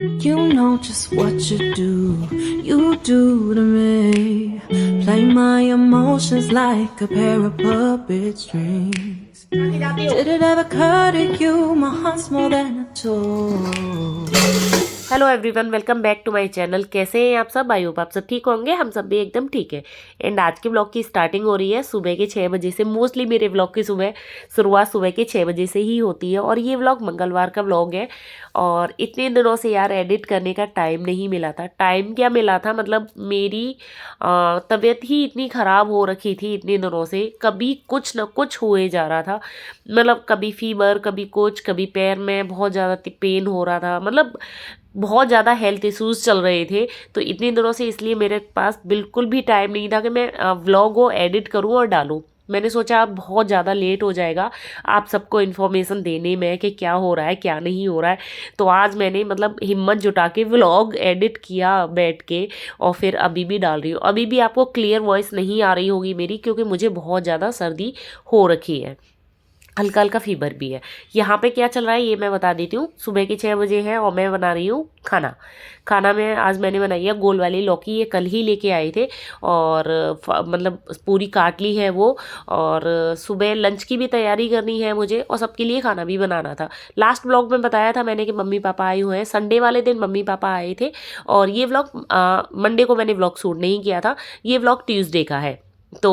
You know just what you do to me. Play my emotions like a pair of puppet strings. Did it ever occur to you my heart's more than a toy? Hello everyone, welcome back to my channel. कैसे हैं आप सब? I hope आप सब ठीक होंगे। हम सब भी एकदम ठीक है। एंड आज के व्लॉग की स्टार्टिंग हो रही है सुबह के 6 बजे से। मोस्टली मेरे व्लॉग की शुरुआत सुबह के 6 बजे से ही होती है। और ये व्लॉग मंगलवार का व्लॉग है। और इतने दिनों से यार एडिट करने का टाइम नहीं मिला था। टाइम क्या मिला था, मतलब मेरी तबीयत ही इतनी ख़राब हो रखी थी इतने दिनों से। कभी कुछ ना कुछ हुए जा रहा था, मतलब कभी फीवर, कभी कुछ, कभी पैर में बहुत ज़्यादा पेन हो रहा था। मतलब बहुत ज़्यादा हेल्थ इश्यूज़ चल रहे थे। तो इतने दिनों से इसलिए मेरे पास बिल्कुल भी टाइम नहीं था कि मैं व्लॉग को एडिट करूँ और डालूँ। मैंने सोचा अब बहुत ज़्यादा लेट हो जाएगा आप सबको इन्फॉर्मेशन देने में कि क्या हो रहा है क्या नहीं हो रहा है। तो आज मैंने मतलब हिम्मत जुटा के व्लॉग एडिट किया बैठ के, और फिर अभी भी डाल रही हूँ। अभी भी आपको क्लियर वॉइस नहीं आ रही होगी मेरी, क्योंकि मुझे बहुत ज़्यादा सर्दी हो रखी है, हल्का हल्का फीवर भी है। यहाँ पे क्या चल रहा है ये मैं बता देती हूँ। सुबह के 6 बजे है और मैं बना रही हूँ खाना। खाना में आज मैंने बनाई है गोल वाली लौकी। ये कल ही लेके आए थे और मतलब पूरी काट ली है वो। और सुबह लंच की भी तैयारी करनी है मुझे और सबके लिए खाना भी बनाना था। लास्ट व्लॉग में बताया था मैंने कि मम्मी पापा आए हुए हैं। संडे वाले दिन मम्मी पापा आए थे। और ये व्लॉग मंडे को मैंने व्लॉग शूट नहीं किया था, ये व्लॉग ट्यूसडे का है। तो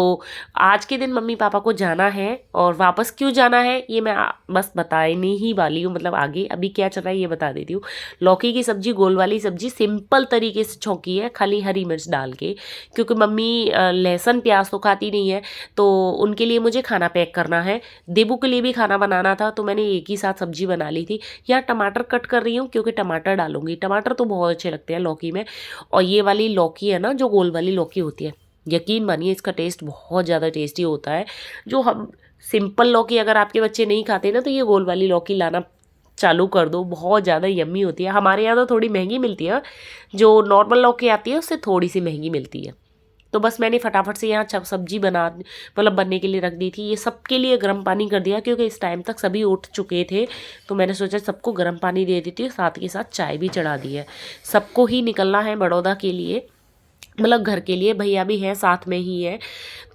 आज के दिन मम्मी पापा को जाना है। और वापस क्यों जाना है ये मैं बस बताने ही वाली हूँ। मतलब आगे अभी क्या चल रहा है ये बता देती हूँ। लौकी की सब्जी, गोल वाली सब्जी, सिंपल तरीके से छौंकी है, खाली हरी मिर्च डाल के। क्योंकि मम्मी लहसुन प्याज तो खाती नहीं है, तो उनके लिए मुझे खाना पैक करना है। देबू के लिए भी खाना बनाना था, तो मैंने एक ही साथ सब्जी बना ली थी। यार टमाटर कट कर रही हूँ क्योंकि टमाटर डालूंगी। टमाटर तो बहुत अच्छे लगते हैं लौकी में। और ये वाली लौकी है ना, जो गोल वाली लौकी होती है, यकीन मानिए इसका टेस्ट बहुत ज़्यादा टेस्टी होता है। जो हम सिंपल लौकी, अगर आपके बच्चे नहीं खाते ना, तो ये गोल वाली लौकी लाना चालू कर दो, बहुत ज़्यादा यम्मी होती है। हमारे यहाँ तो थोड़ी महंगी मिलती है, जो नॉर्मल लौकी आती है उससे थोड़ी सी महंगी मिलती है। तो बस मैंने फटाफट से यहाँ सब्जी बना मतलब बनने के लिए रख दी थी। ये सबके लिए गर्म पानी कर दिया क्योंकि इस टाइम तक सभी उठ चुके थे। तो मैंने सोचा सबको गर्म पानी दे देती हूँ, साथ के साथ चाय भी चढ़ा दी है। सबको ही निकलना है बड़ौदा के लिए, मतलब घर के लिए। भैया भी हैं साथ में ही है,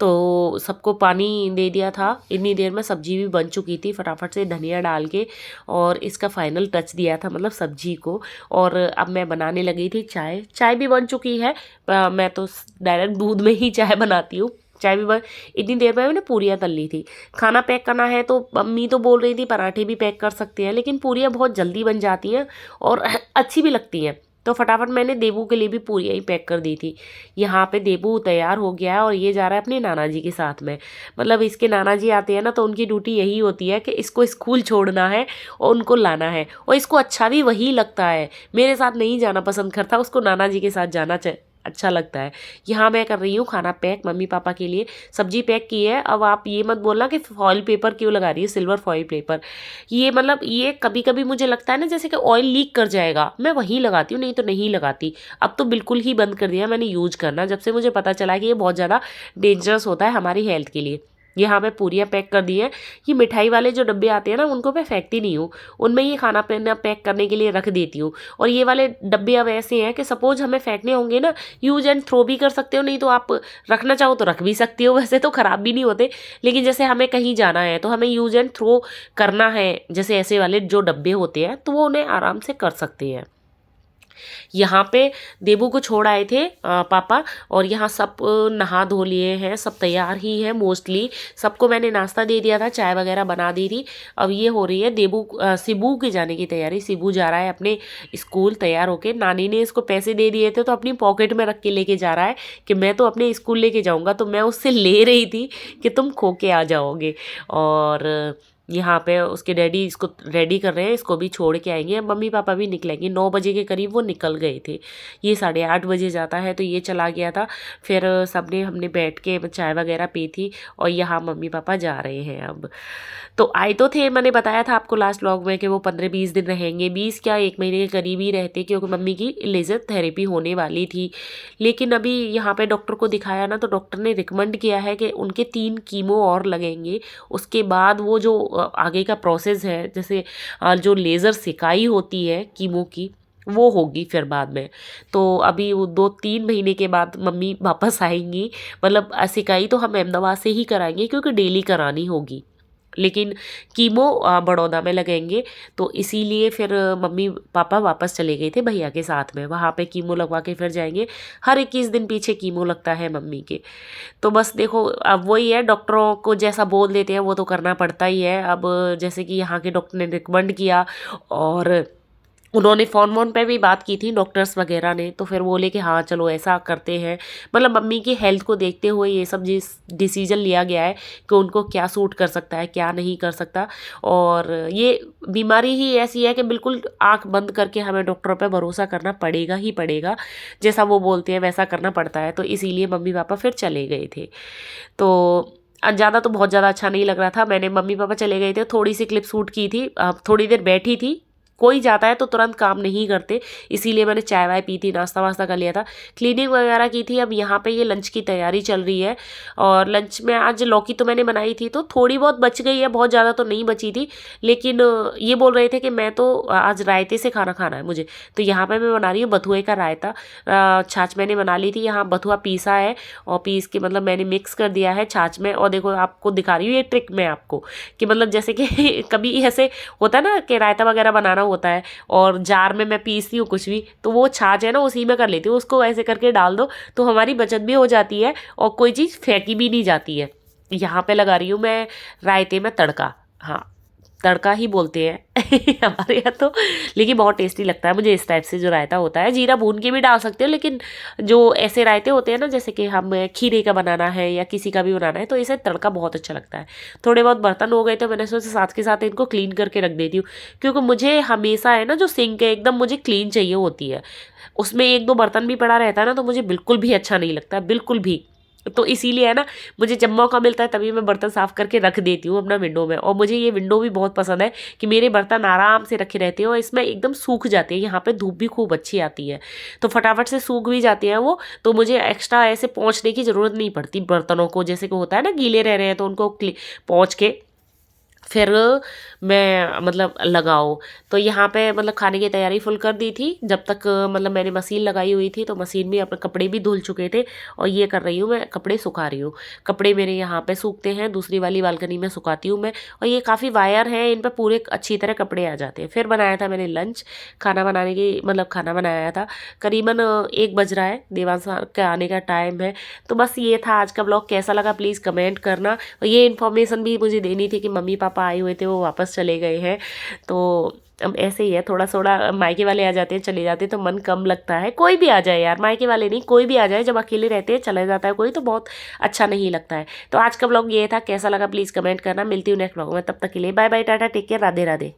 तो सबको पानी दे दिया था। इतनी देर में सब्जी भी बन चुकी थी, फटाफट से धनिया डाल के और इसका फाइनल टच दिया था मतलब सब्जी को। और अब मैं बनाने लगी थी चाय। चाय भी बन चुकी है। मैं तो डायरेक्ट दूध में ही चाय बनाती हूँ। चाय भी बन, इतनी देर में मैंने पूरियाँ तल ली थी। खाना पैक करना है तो मम्मी तो बोल रही थी पराठे भी पैक कर सकते हैं, लेकिन पूरियाँ बहुत जल्दी बन जाती हैं और अच्छी भी लगती हैं। तो फटाफट मैंने देबू के लिए भी पूरियाँ ही पैक कर दी थी। यहाँ पे देबू तैयार हो गया है और ये जा रहा है अपने नाना जी के साथ में। मतलब इसके नाना जी आते हैं ना, तो उनकी ड्यूटी यही होती है कि इसको स्कूल छोड़ना है और उनको लाना है। और इसको अच्छा भी वही लगता है, मेरे साथ नहीं जाना पसंद करता, उसको नाना जी के साथ जाना अच्छा लगता है। यहाँ मैं कर रही हूँ खाना पैक मम्मी पापा के लिए। सब्जी पैक की है। अब आप ये मत बोलना कि फॉइल पेपर क्यों लगा रही है, सिल्वर फॉइल पेपर। ये मतलब ये कभी कभी मुझे लगता है ना जैसे कि ऑयल लीक कर जाएगा, मैं वही लगाती हूँ, नहीं तो नहीं लगाती। अब तो बिल्कुल ही बंद कर दिया मैंने यूज करना, जब से मुझे पता चला कि ये बहुत ज़्यादा डेंजरस होता है हमारी हेल्थ के लिए। यहाँ मैं पूरियाँ पैक कर दी है। ये मिठाई वाले जो डब्बे आते हैं ना, उनको मैं फेंकती नहीं हूँ, उनमें ये खाना पीना पैक करने के लिए रख देती हूँ। और ये वाले डब्बे अब ऐसे हैं कि सपोज हमें फेंकने होंगे ना, यूज एंड थ्रो भी कर सकते हो, नहीं तो आप रखना चाहो तो रख भी सकती हो। वैसे तो ख़राब भी नहीं होते, लेकिन जैसे हमें कहीं जाना है तो हमें यूज एंड थ्रो करना है, जैसे ऐसे वाले जो डब्बे होते हैं, तो वो उन्हें आराम से कर सकते हैं। यहाँ पे देबू को छोड़ आए थे पापा, और यहाँ सब नहा धो लिए हैं, सब तैयार ही है मोस्टली। सबको मैंने नाश्ता दे दिया था, चाय वगैरह बना दी थी। अब ये हो रही है देबू शिबू के जाने की तैयारी। शिबू जा रहा है अपने स्कूल तैयार होके। नानी ने इसको पैसे दे दिए थे तो अपनी पॉकेट में रख के लेके जा रहा है कि मैं तो अपने स्कूल लेके जाऊँगा। तो मैं उससे ले रही थी कि तुम खो के आ जाओगे। और यहाँ पे उसके डैडी इसको रेडी कर रहे हैं, इसको भी छोड़ के आएंगे। अब मम्मी पापा भी निकलेंगे 9 बजे के करीब, वो निकल गए थे। ये 8:30 बजे जाता है, तो ये चला गया था। फिर सबने हमने बैठ के चाय वगैरह पी थी और यहाँ मम्मी पापा जा रहे हैं अब। तो आए तो थे, मैंने बताया था आपको लास्ट व्लॉग में कि वो 15-20 दिन रहेंगे। 20 क्या 1 महीने के करीब ही रहते, क्योंकि मम्मी की लेज़र थेरेपी होने वाली थी। लेकिन अभी यहाँ पे डॉक्टर को दिखाया ना, तो डॉक्टर ने रिकमेंड किया है कि उनके 3 कीमो और लगेंगे। उसके बाद वो जो आगे का प्रोसेस है, जैसे जो लेज़र सिकाई होती है कीमो की, वो होगी फिर बाद में। तो अभी वो 2-3 महीने के बाद मम्मी वापस आएंगी, मतलब सिकाई तो हम अहमदाबाद से ही कराएंगे क्योंकि डेली करानी होगी, लेकिन कीमो बड़ौदा में लगेंगे। तो इसीलिए फिर मम्मी पापा वापस चले गए थे भैया के साथ में, वहाँ पे कीमो लगवा के फिर जाएंगे। हर 21 दिन पीछे कीमो लगता है मम्मी के। तो बस देखो अब वही है, डॉक्टरों को जैसा बोल देते हैं वो तो करना पड़ता ही है। अब जैसे कि यहाँ के डॉक्टर ने रिकमेंड किया और उन्होंने फ़ोन पे भी बात की थी डॉक्टर्स वगैरह ने, तो फिर बोले कि हाँ चलो ऐसा करते हैं। मतलब मम्मी की हेल्थ को देखते हुए ये सब डिसीजन लिया गया है कि उनको क्या सूट कर सकता है क्या नहीं कर सकता। और ये बीमारी ही ऐसी है कि बिल्कुल आंख बंद करके हमें डॉक्टरों पे भरोसा करना पड़ेगा ही पड़ेगा, जैसा वो बोलते हैं वैसा करना पड़ता है। तो इसीलिए मम्मी पापा फिर चले गए थे। तो ज़्यादा तो बहुत ज़्यादा अच्छा नहीं लग रहा था। मैंने मम्मी पापा चले गए थे, थोड़ी सी क्लिप शूट की थी, थोड़ी देर बैठी थी। कोई जाता है तो तुरंत काम नहीं करते, इसीलिए मैंने चाय वाय पी थी, नाश्ता वास्ता कर लिया था, क्लीनिंग वगैरह की थी। अब यहाँ पे ये लंच की तैयारी चल रही है और लंच में आज लौकी तो मैंने बनाई थी तो थोड़ी बहुत बच गई है, बहुत ज़्यादा तो नहीं बची थी। लेकिन ये बोल रहे थे कि मैं तो आज रायते से खाना खाना है मुझे, तो यहाँ पे मैं बना रही हूँ बथुए का रायता। छाछ मैंने बना ली थी, यहाँ बथुआ पीसा है और पीस के मतलब मैंने मिक्स कर दिया है छाछ में। और देखो आपको दिखा रही हूँ ये ट्रिक मैं आपको, कि मतलब जैसे कि कभी ऐसे होता है ना कि रायता वगैरह बनाना होता है और जार में मैं पीसती हूँ कुछ भी, तो वो छाछ है ना उसी में कर लेती हूँ, उसको ऐसे करके डाल दो तो हमारी बचत भी हो जाती है और कोई चीज़ फेंकी भी नहीं जाती है। यहाँ पे लगा रही हूँ मैं रायते में तड़का, हाँ तड़का ही बोलते हैं हमारे यहाँ तो, लेकिन बहुत टेस्टी लगता है मुझे इस टाइप से जो रायता होता है। जीरा भून के भी डाल सकते हो, लेकिन जो ऐसे रायते होते हैं ना जैसे कि हम खीरे का बनाना है या किसी का भी बनाना है तो इसे तड़का बहुत अच्छा लगता है। थोड़े बहुत बर्तन हो गए तो मैंने सोचा साथ के साथ इनको क्लीन करके रख देती हूँ, क्योंकि मुझे हमेशा है ना जो सिंक है एकदम मुझे क्लीन चाहिए होती है, उसमें 1-2 बर्तन भी पड़ा रहता है ना तो मुझे बिल्कुल भी अच्छा नहीं लगता, बिल्कुल भी। तो इसीलिए है ना, मुझे जब मौका मिलता है तभी मैं बर्तन साफ़ करके रख देती हूँ अपना विंडो में। और मुझे ये विंडो भी बहुत पसंद है कि मेरे बर्तन आराम से रखे रहते हैं और इसमें एकदम सूख जाते हैं। यहाँ पे धूप भी खूब अच्छी आती है तो फटाफट से सूख भी जाते हैं वो, तो मुझे एक्स्ट्रा ऐसे पोंछने की ज़रूरत नहीं पड़ती बर्तनों को, जैसे कि होता है ना गीले रह रहे हैं तो उनको पोंछ के फिर मैं मतलब लगाओ। तो यहाँ पे मतलब खाने की तैयारी फुल कर दी थी जब तक मतलब मैंने मशीन लगाई हुई थी, तो मशीन में अपने कपड़े भी धुल चुके थे और ये कर रही हूँ मैं कपड़े सुखा रही हूँ। कपड़े मेरे यहाँ पे सूखते हैं, दूसरी वाली बालकनी में सुखाती हूँ मैं, और ये काफ़ी वायर हैं इन पर पूरे अच्छी तरह कपड़े आ जाते हैं। फिर बनाया था मैंने लंच, खाना बनाने की मतलब खाना बनाया था। करीबन 1 बज रहा है, देवांश के आने का टाइम है। तो बस ये था आज का ब्लॉग, कैसा लगा प्लीज़ कमेंट करना। और ये इन्फॉर्मेशन भी मुझे देनी थी कि मम्मी पापा आए हुए थे वो वापस चले गए हैं। तो अब ऐसे ही है, थोड़ा थोड़ा मायके वाले आ जाते हैं चले जाते हैं तो मन कम लगता है। कोई भी आ जाए यार, मायके वाले नहीं कोई भी आ जाए, जब अकेले रहते हैं चला जाता है कोई तो बहुत अच्छा नहीं लगता है। तो आज का ब्लॉग ये था, कैसा लगा प्लीज़ कमेंट करना। मिलती हूँ नेक्स्ट ब्लॉग में, तब तक के लिए bye bye tata take care, Radhe Radhe.